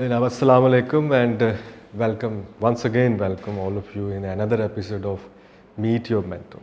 Assalamu alaikum and welcome all of you in another episode of Meet Your Mentor.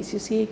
ACCA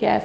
CAF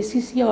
ACCA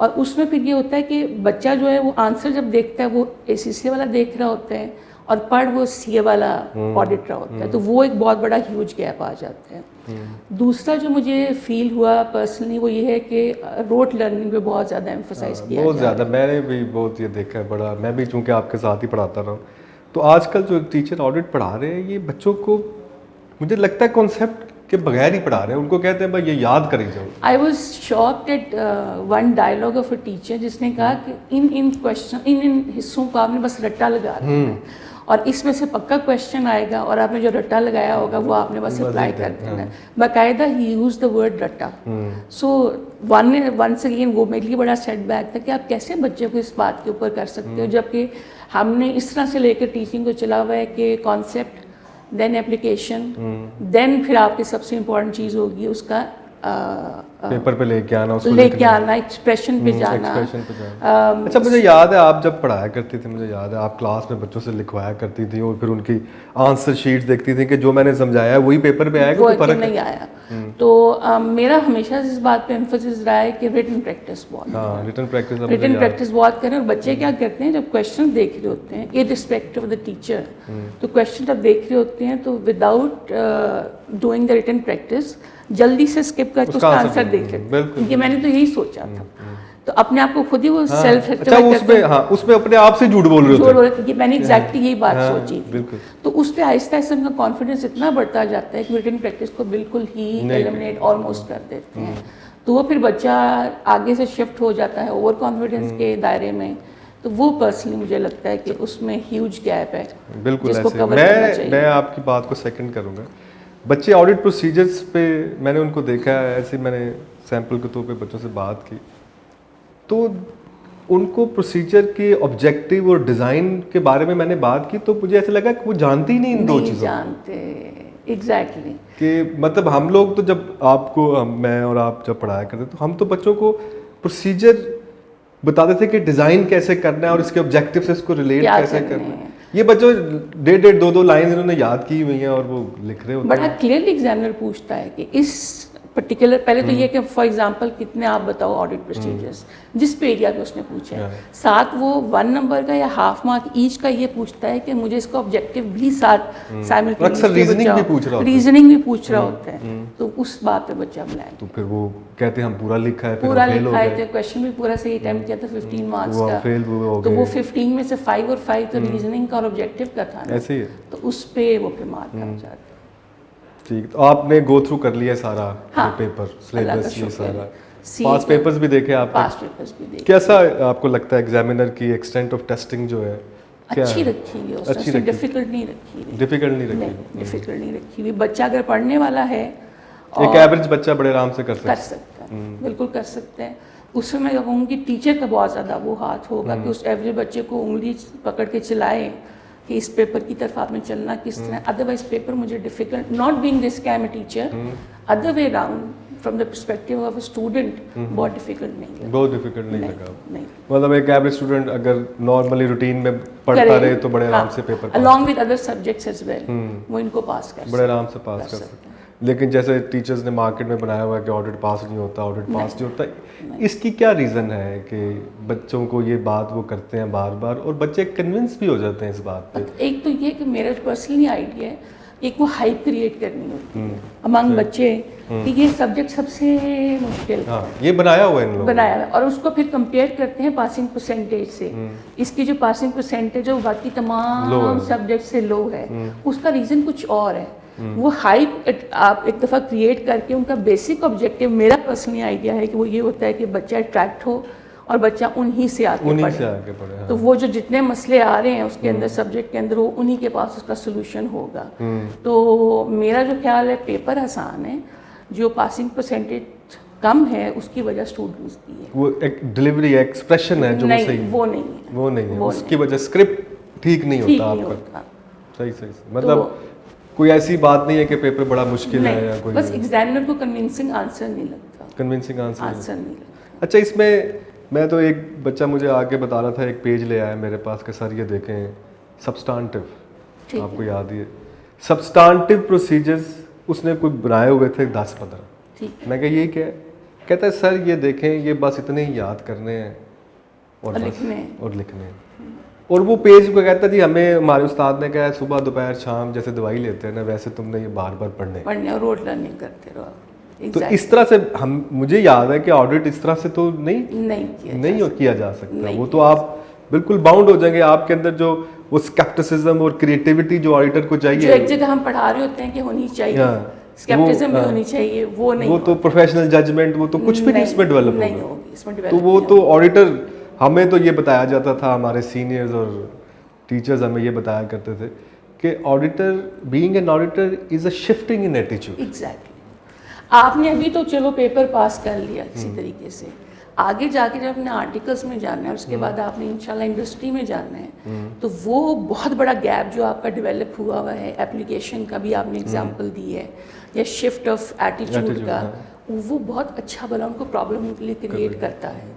اور اس میں پھر یہ ہوتا ہے کہ بچہ جو ہے وہ آنسر جب دیکھتا ہے وہ ACCA والا دیکھ رہا ہوتا ہے اور پڑھ وہ CA والا آڈٹ رہا ہوتا ہے, تو وہ ایک بہت بڑا ہیوج گیپ آ جاتا ہے. دوسرا جو مجھے فیل ہوا پرسنلی وہ یہ ہے کہ روٹ لرننگ پہ بہت زیادہ ایمفسائز کیا بہت زیادہ. میں نے بھی بہت یہ دیکھا ہے بڑا, میں بھی چونکہ آپ کے ساتھ ہی پڑھاتا رہا ہوں, تو آج کل جو ٹیچر آڈٹ پڑھا رہے ہیں یہ بچوں کو مجھے لگتا ہے کانسیپٹ کے بغیر ہی پڑھا رہے ہیں. ان کو کہتے ہیں بھائی یہ یاد کریں جاؤ. I was shocked at one dialogue of a teacher جس نے کہا کہ ان کوشچن ان حصوں کو آپ نے بس رٹا لگا رہا ہے اور اس میں سے پکا کویشچن آئے گا اور آپ نے جو رٹا لگایا ہوگا وہ آپ نے بس اپلائی کر دینا ہے. باقاعدہ ہی یوز دا ورڈ رٹا. سو ونس اگین وہ میرے لیے بڑا سیٹ بیک تھا کہ آپ کیسے بچے کو اس بات کے اوپر کر سکتے ہو جبکہ ہم نے اس طرح سے لے کر ٹیچنگ کو چلا ہوا ہے کہ کانسیپٹ دین اپلیکیشن دین پھر آپ کی سب سے امپورٹنٹ چیز ہوگی اس کا پیپر پہ لے کے آنا, اس کو لے کے آنا, ایکسپریشن پہ جانا. اچھا مجھے یاد ہے آپ جب پڑھایا کرتی تھی, مجھے یاد ہے آپ کلاس میں بچوں سے لکھوایا کرتی تھی اور پھر ان کی آنسر شیٹس دیکھتی تھی کہ جو میں نے سمجھایا ہے وہی پیپر پہ آئے گا, وہ نہیں آیا. تو میرا ہمیشہ اس بات پہ ایمفسس رہا ہے کہ ریٹن پریکٹس بہت کریں. اور بچے کیا کرتے ہیں جب کویشچن دیکھ رہے ہوتے ہیں ارسپیکٹو آف دا ٹیچر, تو کویشچن جب دیکھ رہے ہوتے ہیں تو without doing the return practice جلدی سے اسکپ کر کے اس کا آنسر دیکھ لیتے ہیں. کیونکہ میں نے تو یہی سوچا تھا, تو اپنے آپ کو خود ہی وہ سیلف اس میں اپنے آپ سے جھوٹ بول رہے ہوتے. میں نے ایگزیکٹلی یہی بات سوچی تھی. تو اس پہ آہستہ آہستہ ان کا کانفیڈنس اتنا بڑھتا جاتا ہے کہ ریٹن پریکٹس کو بالکل ہی ایلیمنیٹ آلموسٹ کر دیتے ہیں. تو وہ پھر بچہ آگے سے شفٹ ہو جاتا ہے اوور کانفیڈنس کے دائرے میں. تو وہ پرسنلی مجھے لگتا ہے کہ اس میں ہیوج گیپ ہے. بالکل ایسے میں آپ کی بات کو سیکنڈ کروں گا. بچے آڈٹ پروسیجرز پہ میں نے ان کو دیکھا ہے, ایسے میں نے سیمپل کے طور پہ بچوں سے بات کی تو ان کو پروسیجر کے آبجیکٹیو اور ڈیزائن کے بارے میں نے بات کی تو مجھے ایسا لگا کہ وہ جانتے ہی نہیں ان دو چیزوں جانتے. ایگزیکٹلی کہ مطلب ہم لوگ تو جب آپ کو میں اور آپ جب پڑھایا کرتے تو ہم تو بچوں کو پروسیجر بتاتے تھے کہ ڈیزائن کیسے کرنا ہے اور اس کے آبجیکٹیو سے اس کو ریلیٹ کیسے کرنا ہے. یہ بچوں 1.5-2 لائن انہوں نے یاد کی ہوئی ہیں اور وہ لکھ رہے ہوتے ہیں. بڑا کلیئرلی ایگزامنر پوچھتا ہے کہ اس پرٹیکولر پہلے تو یہ کہ فار ایگزامپل کتنے آپ بتاؤ آڈٹ پروسیجرس جس پہ ایریا پہ اس نے پوچھا ہے, ساتھ وہ 1 نمبر کا یا ہاف مارک ایچ کا یہ پوچھتا ہے کہ مجھے اس کا آبجیکٹیو بھی ساتھ ریزننگ بھی پوچھ رہا ہوتا ہے. تو اس بات پہ بچہ بلائیں تو پھر وہ کہتے ہیں ہم پورا لکھا ہے, پورا لکھا ہے تو کویشچن بھی پورا صحیح اٹیمپٹ کیا تھا 15 مارکس کا, تو وہ 15 میں سے 5 اور 5 تو ریزننگ کا اور آبجیکٹیو کا تھا ایسے ہی ہے. تو اس پہ وہ پہ مارک آ جاتا ہے. ٹھیک, تو آپ نے گو تھرو کر لیا سارا پیپر سلیبس, یہ سارا پاس پیپرز بھی دیکھے آپ نے, کیسا آپ کو لگتا ہے ایگزامینر کی ایکسٹینٹ آف ٹیسٹنگ جو ہے اچھی رکھی ہوئی ہے, ڈیفیکلٹ نہیں رکھی ہوئی. بچہ اگر پڑھنے والا ہے ایک ایوریج بچہ بڑے آرام سے کر سکتا ہے, بالکل کر سکتے ہیں. اس میں میں کہوں گی ٹیچر کا بہت زیادہ وہ ہاتھ ہوگا کہ اس ایوریج بچے کو انگلی پکڑ کے چلائے کہ اس پیپر کی طرف آپ نے چلنا کس طرح. ادروائز پیپر مجھے ڈیفیکلٹ, ناٹ بینگ دس کہ I am a teacher, other way around from the perspective of a student بہت ڈیفیکلٹ نہیں لگا. مطلب ایک ایوریج اسٹوڈنٹ اگر نارملی روٹین میں پڑھتا رہے تو بڑے آرام سے paper along with other subjects as well وہ ان کو پاس کر بڑے آرام سے پاس کر سکتے. لیکن جیسے ٹیچرز نے مارکیٹ میں بنایا ہوا ہے کہ آڈٹ پاس نہیں ہوتا, اس کی کیا ریزن ہے کہ بچوں کو یہ بات وہ کرتے ہیں بار بار اور بچے کنونس بھی ہو جاتے ہیں اس بات پہ؟ ایک تو یہ کہ میرا پرسنلی آئیڈیا ہے, ایک وہ ہائپ کریٹ کرنی ہوتی ہے امانگ بچے کہ یہ سبجیکٹ سب سے مشکل ہے, یہ بنایا ہوا ہے ان لوگوں بنایا ہوا, اور اس کو پھر کمپیئر کرتے ہیں پاسنگ پرسنٹیج سے. اس کی جو پاسنگ پرسنٹیج ہے وہ باقی تمام سبجیکٹ سے لو ہے. اس کا ریزن کچھ اور ہے. وہ ہائپ آپ ایک دفعہ کریٹ کر کے ان کا بیسک آبجیکٹیو, میرا پرسنلی آئیڈیا ہے کہ وہ یہ ہوتا ہے کہ بچہ اٹریکٹ ہو اور بچہ انہی سے آگے پڑھے. تو وہ جو جتنے مسئلے آ رہے ہیں اس کے اندر سبجیکٹ کے اندر وہ انہی کے پاس اس کا سلوشن ہوگا. تو میرا جو خیال ہے پیپر آسان ہے, جو پاسنگ پرسنٹیج کم ہے اس کی وجہ اسٹوڈنٹس کی ہے. وہ ایک ڈلیوری ایکسپریشن ہے جو وہ نہیں ہے, اس کی وجہ اسکرپٹ ٹھیک نہیں ہوتا آپ کا. صحیح مطلب کوئی ایسی بات نہیں ہے کہ پیپر بڑا مشکل ہے یا کوئی, بس ایگزامنر کو کنونسنگ آنسر نہیں لگتا. نہیں لگتا. اچھا, اس میں تو ایک بچہ مجھے آ کے بتا رہا تھا, ایک پیج لے آیا میرے پاس کہ سر یہ دیکھیں سبسٹانٹیو, آپ کو یاد ہی ہے سبسٹانٹیو پروسیجرز اس نے کوئی بنائے ہوئے تھے 10-15. میں کہا یہ کیا ہے؟ کہتا ہے سر یہ دیکھیں یہ بس اتنے ہی یاد کرنے ہیں اور بس لکھنے ہیں. اور لکھنے ہیں. اور وہ پیج کو کہتا ہے جی ہمیں ہمارے استاد نے کہا ہے صبح دوپہر شام جیسے دوائی لیتے ہیں نا ویسے تم نے یہ بار بار پڑھنے. اور روٹ لرننگ کرتے رہو. تو اس طرح سے مجھے یاد ہے کہ آڈٹ اس طرح سے تو نہیں کیا جا سکتا. وہ تو آپ بالکل باؤنڈ ہو جائیں گے. آپ کے اندر جو وہ اسکیپٹسزم اور کریٹیوٹی جو آڈیٹر کو چاہیے, جو ایک جگہ ہم پڑھا رہے ہوتے ہیں کہ ہونی چاہیے, اسکیپٹزم بھی ہونی چاہیے, وہ نہیں. وہ تو پروفیشنل ججمنٹ وہ تو کچھ بھی نہیں اس میں ڈیولپ نہیں ہوگا. ہوگی اس میں. تو وہ تو آڈیٹر, ہمیں تو یہ بتایا جاتا تھا, ہمارے سینئرز اور ٹیچرز ہمیں یہ بتایا کرتے تھے کہ auditor being an auditor is a shifting in ایٹیچیوڈ. ایگزیکٹلی. آپ نے ابھی تو چلو پیپر پاس کر لیا کسی طریقے سے, آگے جا کے جب اپنے آرٹیکلس میں جانا ہے, اس کے بعد آپ نے انشاءاللہ انڈسٹری میں جانا ہے, تو وہ بہت بڑا گیپ جو آپ کا ڈیولپ ہوا ہے ایپلیکیشن کا بھی آپ نے اگزامپل دی ہے, یا شفٹ آف ایٹیچیوڈ کا, وہ بہت اچھا بنا ان کو پرابلم کریٹ کرتا ہے.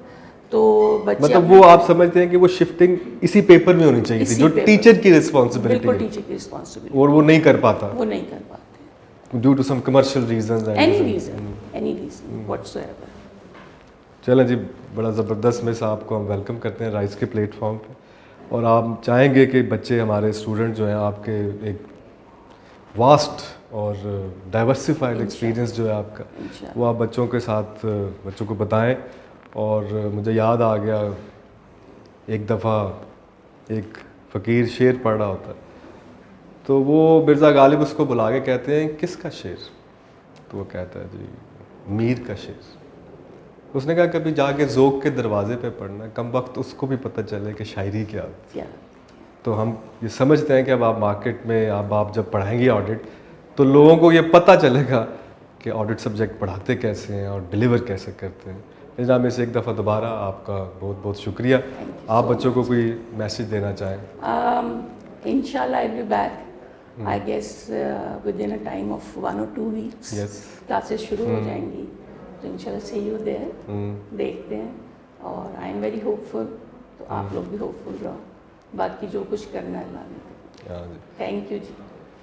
تو بچے مطلب وہ آپ سمجھتے ہیں کہ وہ شفٹنگ اسی پیپر میں ہونی چاہیے تھی جو ٹیچر کی رسپانسبلٹی بالکل ہے, ٹیچر کی رسپانسبلٹی, اور وہ نہیں کر پاتا وہ نہیں کر پاتے due to some commercial reasons. Any reason whatsoever. چلیں جی, بڑا زبردست مس آپ کو ہم ویلکم کرتے ہیں رائز کے پلیٹ فارم پہ, اور آپ چاہیں گے کہ بچے ہمارے اسٹوڈنٹ جو ہیں آپ کے ایک واسٹ اور ڈائیورسفائڈ ایکسپیرینس جو ہے آپ کا وہ آپ بچوں کے ساتھ بچوں کو بتائیں. اور مجھے یاد آ گیا ایک دفعہ ایک فقیر شعر پڑھ رہا ہوتا ہے, تو وہ مرزا غالب اس کو بلا کے کہتے ہیں کس کا شعر؟ تو وہ کہتا ہے جی میر کا شعر. اس نے کہا کبھی جا کے ذوق کے دروازے پہ پڑھنا, کم وقت اس کو بھی پتہ چلے کہ شاعری کیا ہوتی ہے. تو ہم یہ سمجھتے ہیں کہ اب آپ مارکیٹ میں آپ جب پڑھائیں گے آڈٹ تو لوگوں کو یہ پتہ چلے گا کہ آڈٹ سبجیکٹ پڑھاتے کیسے ہیں اور ڈیلیور کیسے کرتے ہیں. نظام میں سے ایک دفعہ دوبارہ آپ کا بہت بہت شکریہ. آپ بچوں کو کوئی میسیج دینا چاہیں؟ انشاءاللہ I will be back I guess within a time of 1 or 2 weeks. Classes شروع ہو جائیں گی, تو انشاءاللہ سی یو دیئر. دیکھتے ہیں, اور آئی ایم ویری ہوپ فل, تو آپ لوگ بھی ہوپ فل رہو. باقی جو کچھ کرنا ہے اللہ نے. تھینک یو جی,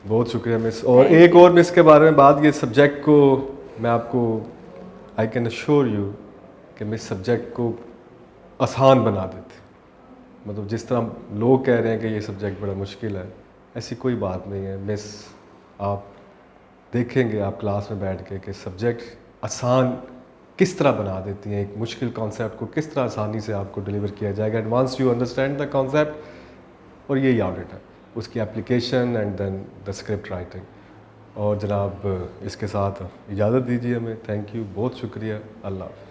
بہت شکریہ مس. اور ایک اور مس کے بارے میں بات, یہ سبجیکٹ کو میں آپ کو آئی کین اشور یو کہ مس سبجیکٹ کو آسان بنا دیتے. مطلب جس طرح لوگ کہہ رہے ہیں کہ یہ سبجیکٹ بڑا مشکل ہے, ایسی کوئی بات نہیں ہے. مس آپ دیکھیں گے آپ کلاس میں بیٹھ کے کہ سبجیکٹ آسان کس طرح بنا دیتی ہیں, ایک مشکل کانسیپٹ کو کس طرح آسانی سے آپ کو ڈیلیور کیا جائے گا. And once you understand the concept, اور یہی آڈٹ ہے, اس کی application and then the script writing. اور جناب اس کے ساتھ اجازت دیجیے ہمیں. تھینک یو, بہت شکریہ. اللہ حافظ.